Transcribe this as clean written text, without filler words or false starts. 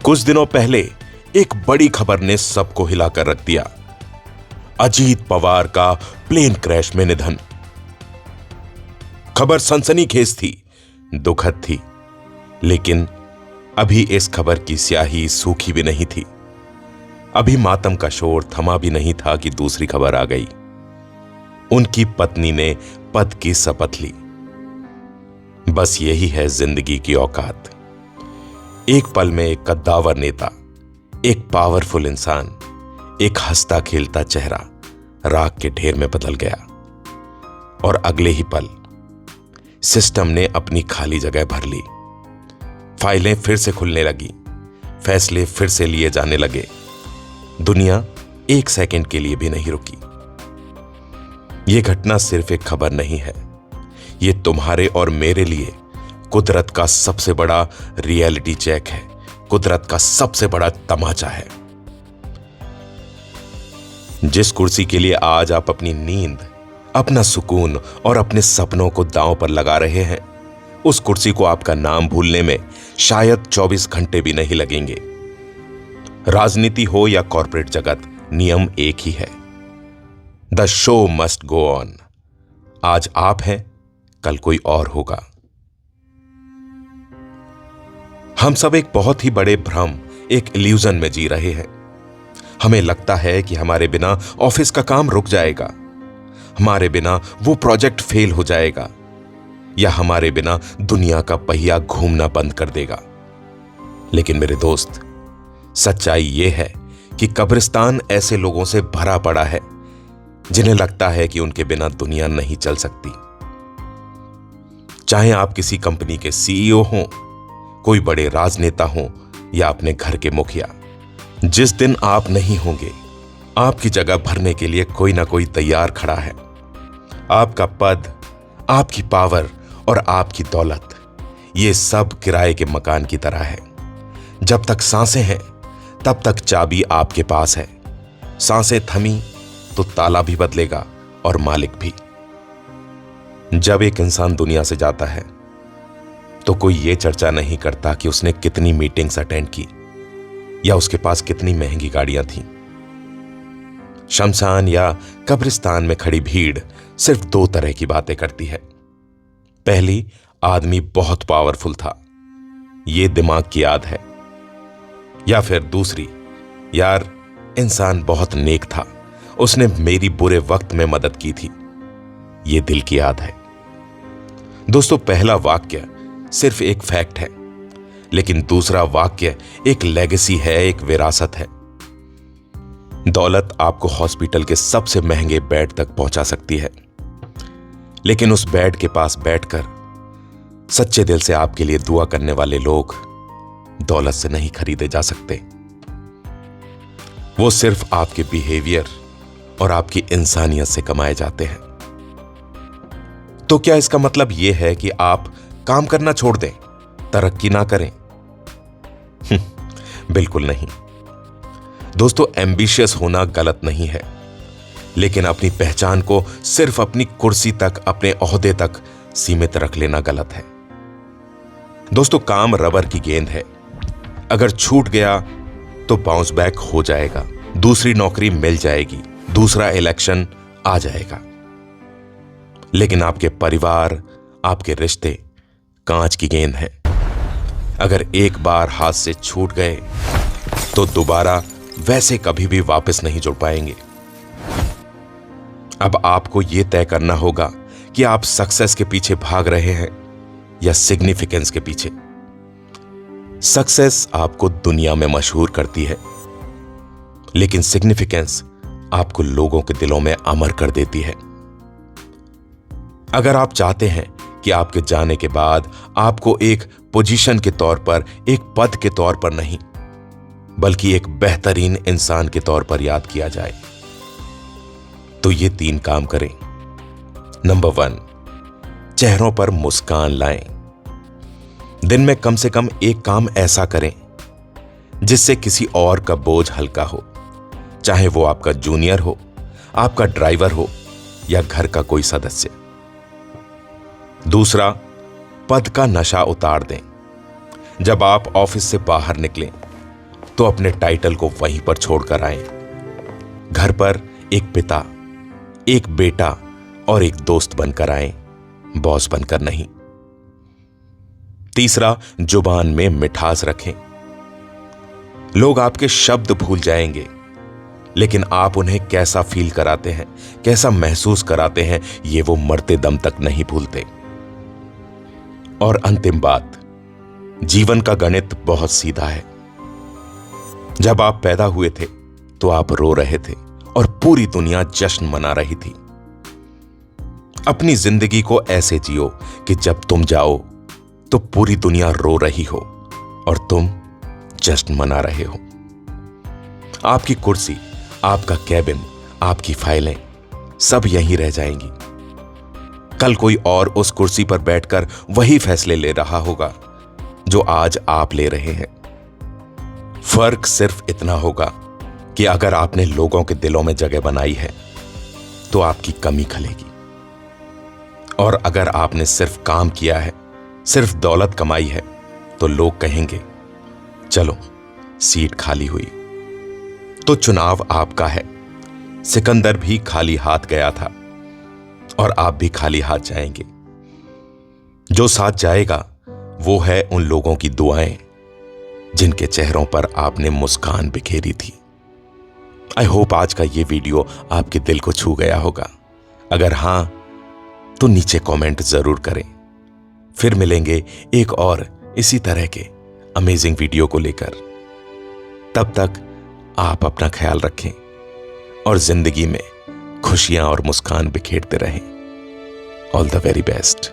कुछ दिनों पहले एक बड़ी खबर ने सबको हिलाकर रख दिया। अजीत पवार का प्लेन क्रैश में निधन। खबर सनसनीखेज थी, दुखद थी, लेकिन अभी इस खबर की स्याही सूखी भी नहीं थी। अभी मातम का शोर थमा भी नहीं था कि दूसरी खबर आ गई। उनकी पत्नी ने पद की शपथ ली। बस यही है जिंदगी की औकात। एक पल में एक कद्दावर नेता, एक पावरफुल इंसान, एक हंसता खेलता चेहरा राख के ढेर में बदल गया। और अगले ही पल सिस्टम ने अपनी खाली जगह भर ली। फाइलें फिर से खुलने लगी, फैसले फिर से लिए जाने लगे। दुनिया एक सेकंड के लिए भी नहीं रुकी। यह घटना सिर्फ एक खबर नहीं है, यह तुम्हारे और मेरे लिए कुदरत का सबसे बड़ा रियलिटी चेक है, कुदरत का सबसे बड़ा तमाचा है। जिस कुर्सी के लिए आज आप अपनी नींद, अपना सुकून और अपने सपनों को दांव पर लगा रहे हैं, उस कुर्सी को आपका नाम भूलने में शायद 24 घंटे भी नहीं लगेंगे। राजनीति हो या कॉर्पोरेट जगत, नियम एक ही है, the show must go on. आज आप हैं, कल कोई और होगा। हम सब एक बहुत ही बड़े भ्रम, एक इल्यूजन में जी रहे हैं। हमें लगता है कि हमारे बिना ऑफिस का काम रुक जाएगा, हमारे बिना वो प्रोजेक्ट फेल हो जाएगा, या हमारे बिना दुनिया का पहिया घूमना बंद कर देगा। लेकिन मेरे दोस्त, सच्चाई यह है कि कब्रिस्तान ऐसे लोगों से भरा पड़ा है जिन्हें लगता है कि उनके बिना दुनिया नहीं चल सकती। चाहे आप किसी कंपनी के सीईओ हों, कोई बड़े राजनेता हों या अपने घर के मुखिया, जिस दिन आप नहीं होंगे, आपकी जगह भरने के लिए कोई ना कोई तैयार खड़ा है। आपका पद, आपकी पावर और आपकी दौलत, ये सब किराए के मकान की तरह है। जब तक सांसें हैं, तब तक चाबी आपके पास है। सांसें थमी तो ताला भी बदलेगा और मालिक भी। जब एक इंसान दुनिया से जाता है तो कोई यह चर्चा नहीं करता कि उसने कितनी मीटिंग्स अटेंड की या उसके पास कितनी महंगी गाड़ियां थीं। शमशान या कब्रिस्तान में खड़ी भीड़ सिर्फ दो तरह की बातें करती है। पहली, आदमी बहुत पावरफुल था, यह दिमाग की याद है। या फिर दूसरी, यार इंसान बहुत नेक था, उसने मेरी बुरे वक्त में मदद की थी, यह दिल की याद है। दोस्तों, पहला वाक्य सिर्फ एक फैक्ट है, लेकिन दूसरा वाक्य एक लेगेसी है, एक विरासत है। दौलत आपको हॉस्पिटल के सबसे महंगे बेड तक पहुंचा सकती है, लेकिन उस बेड के पास बैठकर सच्चे दिल से आपके लिए दुआ करने वाले लोग दौलत से नहीं खरीदे जा सकते। वो सिर्फ आपके बिहेवियर और आपकी इंसानियत से कमाए जाते हैं। तो क्या इसका मतलब यह है कि आप काम करना छोड़ दें, तरक्की ना करें? बिल्कुल नहीं। दोस्तों, एम्बिशियस होना गलत नहीं है, लेकिन अपनी पहचान को सिर्फ अपनी कुर्सी तक, अपने ओहदे तक सीमित रख लेना गलत है। दोस्तों, काम रबर की गेंद है, अगर छूट गया तो बाउंस बैक हो जाएगा, दूसरी नौकरी मिल जाएगी, दूसरा इलेक्शन आ जाएगा। लेकिन आपके परिवार, आपके रिश्ते कांच की गेंद है। अगर एक बार हाथ से छूट गए तो दोबारा वैसे कभी भी वापस नहीं जुड़ पाएंगे। अब आपको यह तय करना होगा कि आप सक्सेस के पीछे भाग रहे हैं या सिग्निफिकेंस के पीछे। सक्सेस आपको दुनिया में मशहूर करती है, लेकिन सिग्निफिकेंस आपको लोगों के दिलों में अमर कर देती है। अगर आप चाहते हैं कि आपके जाने के बाद आपको एक पोजीशन के तौर पर, एक पद के तौर पर नहीं, बल्कि एक बेहतरीन इंसान के तौर पर याद किया जाए, तो ये 3 काम करें। नंबर 1, चेहरों पर मुस्कान लाएं। दिन में कम से कम एक काम ऐसा करें जिससे किसी और का बोझ हल्का हो, चाहे वो आपका जूनियर हो, आपका ड्राइवर हो या घर का कोई सदस्य। दूसरा, पद का नशा उतार दें। जब आप ऑफिस से बाहर निकलें, तो अपने टाइटल को वहीं पर छोड़कर आए। घर पर एक पिता, एक बेटा और एक दोस्त बनकर आए, बॉस बनकर नहीं। तीसरा, जुबान में मिठास रखें। लोग आपके शब्द भूल जाएंगे, लेकिन आप उन्हें कैसा फील कराते हैं, कैसा महसूस कराते हैं, ये वो मरते दम तक नहीं भूलते। और अंतिम बात, जीवन का गणित बहुत सीधा है। जब आप पैदा हुए थे तो आप रो रहे थे और पूरी दुनिया जश्न मना रही थी। अपनी जिंदगी को ऐसे जियो कि जब तुम जाओ तो पूरी दुनिया रो रही हो और तुम जश्न मना रहे हो। आपकी कुर्सी, आपका कैबिन, आपकी फाइलें सब यहीं रह जाएंगी। कल कोई और उस कुर्सी पर बैठकर वही फैसले ले रहा होगा जो आज आप ले रहे हैं। फर्क सिर्फ इतना होगा कि अगर आपने लोगों के दिलों में जगह बनाई है तो आपकी कमी खलेगी, और अगर आपने सिर्फ काम किया है, सिर्फ दौलत कमाई है, तो लोग कहेंगे चलो सीट खाली हुई। तो चुनाव आपका है। सिकंदर भी खाली हाथ गया था और आप भी खाली हाथ जाएंगे। जो साथ जाएगा वो है उन लोगों की दुआएं जिनके चेहरों पर आपने मुस्कान बिखेरी थी। आई होप आज का ये वीडियो आपके दिल को छू गया होगा। अगर हां तो नीचे कमेंट जरूर करें। फिर मिलेंगे एक और इसी तरह के अमेजिंग वीडियो को लेकर। तब तक आप अपना ख्याल रखें और जिंदगी में खुशियां और मुस्कान बिखेरते रहें। All the very best.